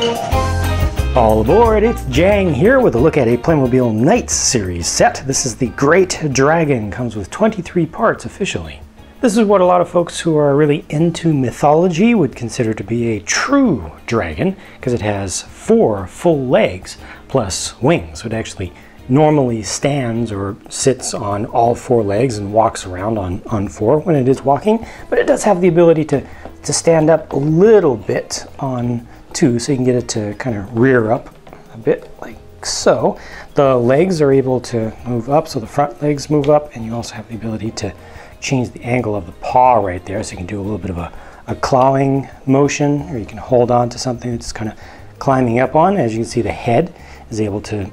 All aboard, it's Jang here with a look at a Playmobil Knights series set. This is the Great Dragon, comes with 23 parts officially. This is what a lot of folks who are really into mythology would consider to be a true dragon, because it has 4 full legs plus wings. It actually normally stands or sits on all 4 legs and walks around on 4 when it is walking, but it does have the ability to stand up a little bit on 2, so you can get it to kind of rear up a bit like so. The legs are able to move up, so the front legs move up, and you also have the ability to change the angle of the paw right there, so you can do a little bit of a clawing motion, or you can hold on to something that's kind of climbing up on. As you can see, the head is able to,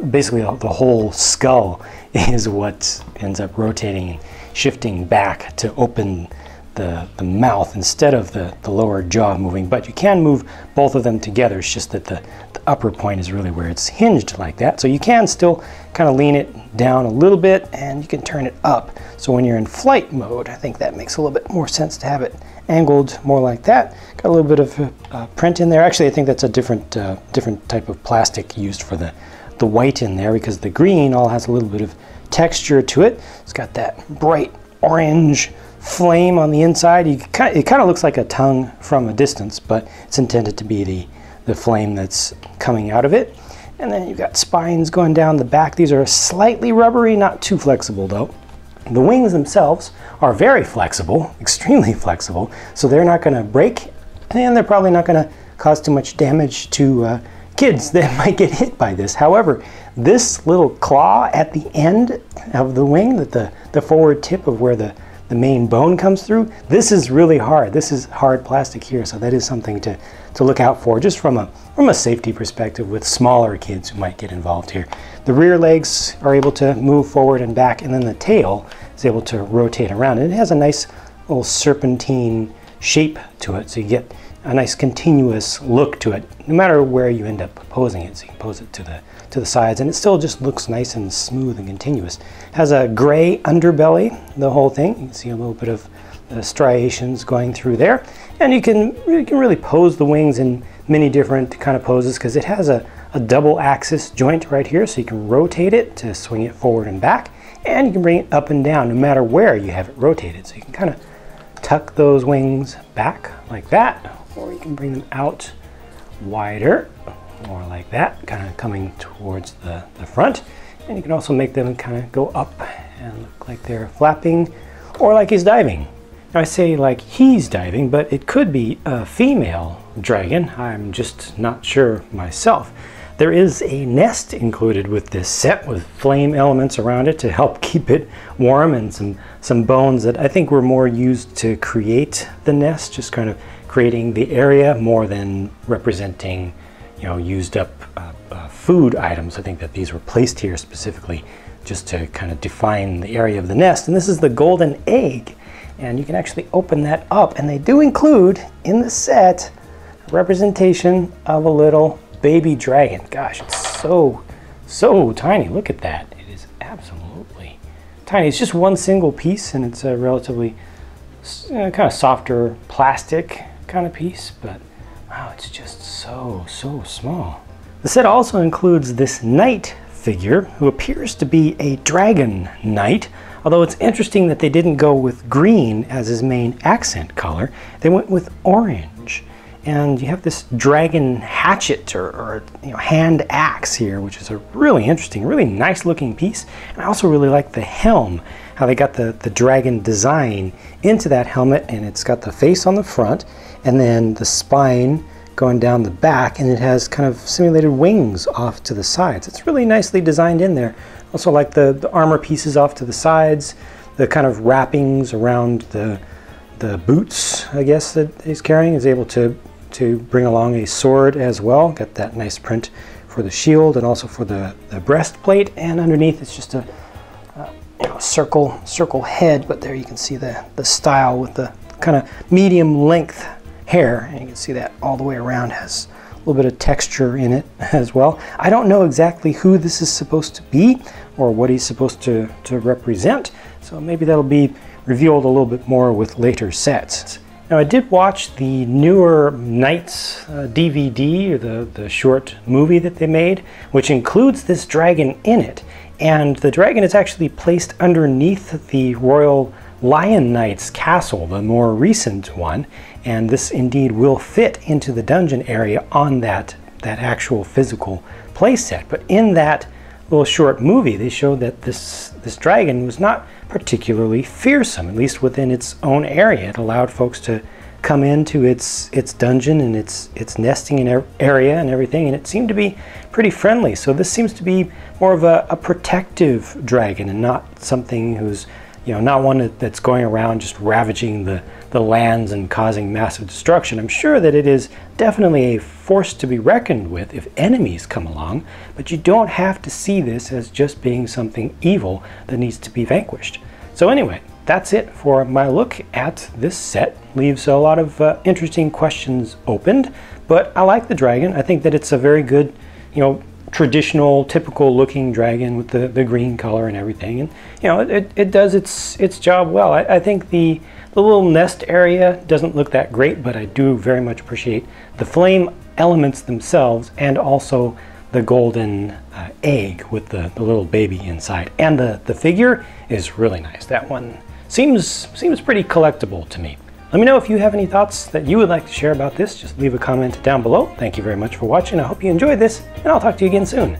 basically the whole skull is what ends up rotating and shifting back to open the mouth instead of the lower jaw moving. But you can move both of them together. It's just that the upper point is really where it's hinged like that. So you can still kind of lean it down a little bit, and you can turn it up. So when you're in flight mode, I think that makes a little bit more sense to have it angled more like that. Got a little bit of print in there. Actually, I think that's a different type of plastic used for the white in there, because the green all has a little bit of texture to it. It's got that bright orange flame on the inside. It kind of looks like a tongue from a distance, but it's intended to be the flame that's coming out of it. And then you've got spines going down the back. These are slightly rubbery, not too flexible though. The wings themselves are very flexible, extremely flexible, so they're not going to break, and they're probably not going to cause too much damage to kids that might get hit by this. However, this little claw at the end of the wing, the forward tip of where the main bone comes through, this is really hard. This is hard plastic here, so that is something to look out for, just from a safety perspective with smaller kids who might get involved here. The rear legs are able to move forward and back, and then the tail is able to rotate around. And it has a nice little serpentine shape to it, so you get a nice continuous look to it, no matter where you end up posing it. So you can pose it to the sides, and it still just looks nice and smooth and continuous. It has a gray underbelly, the whole thing. You can see a little bit of striations going through there, and you can really pose the wings in many different kind of poses, because it has a double axis joint right here, so you can rotate it to swing it forward and back, and you can bring it up and down no matter where you have it rotated. So you can kind of tuck those wings back like that, or you can bring them out wider, more like that, kind of coming towards the front. And you can also make them kind of go up and look like they're flapping, or like he's diving. Now I say like he's diving, but it could be a female dragon. I'm just not sure myself. There is a nest included with this set with flame elements around it to help keep it warm, and some bones that I think were more used to create the nest, just kind of creating the area more than representing, you know, used up food items. I think that these were placed here specifically just to kind of define the area of the nest. And this is the golden egg, and you can actually open that up, and they do include in the set a representation of a little baby dragon. Gosh, it's so tiny. Look at that. It is absolutely tiny. It's just one single piece, and it's a relatively kind of softer plastic kind of piece, but wow, it's just so small. The set also includes this knight figure, who appears to be a dragon knight, although it's interesting that they didn't go with green as his main accent color. They went with orange. And you have this dragon hatchet or you know, hand axe here, which is a really interesting, really nice looking piece. And I also really like the helm, how they got the dragon design into that helmet, and it's got the face on the front and then the spine going down the back, and it has kind of simulated wings off to the sides. It's really nicely designed in there. Also like the armor pieces off to the sides, the kind of wrappings around the boots, I guess, that he's carrying. Is able to bring along a sword as well. Got that nice print for the shield and also for the breastplate, and underneath it's just a you know, circle head, but there you can see the style with the kind of medium length hair, and you can see that all the way around has a little bit of texture in it as well. I don't know exactly who this is supposed to be or what he's supposed to represent, so maybe that'll be revealed a little bit more with later sets. Now, I did watch the newer Knights DVD, or the short movie that they made, which includes this dragon in it. And the dragon is actually placed underneath the Royal Lion Knight's castle, the more recent one. And this indeed will fit into the dungeon area on that actual physical playset. But in that little short movie, they showed that this dragon was not particularly fearsome, at least within its own area. It allowed folks to come into its dungeon and its nesting area and everything, and it seemed to be pretty friendly. So this seems to be more of a protective dragon, and not something who's, not one that's going around just ravaging the lands and causing massive destruction. I'm sure that it is definitely a force to be reckoned with if enemies come along, but you don't have to see this as just being something evil that needs to be vanquished. So anyway, that's it for my look at this set. Leaves a lot of interesting questions opened, but I like the dragon. I think that it's a very good, traditional, typical looking dragon with the green color and everything, and it does its job well. I think the little nest area doesn't look that great, but I do very much appreciate the flame elements themselves, and also the golden egg with the little baby inside. And the figure is really nice. That one seems pretty collectible to me. Let me know if you have any thoughts that you would like to share about this. Just leave a comment down below. Thank you very much for watching. I hope you enjoyed this, and I'll talk to you again soon.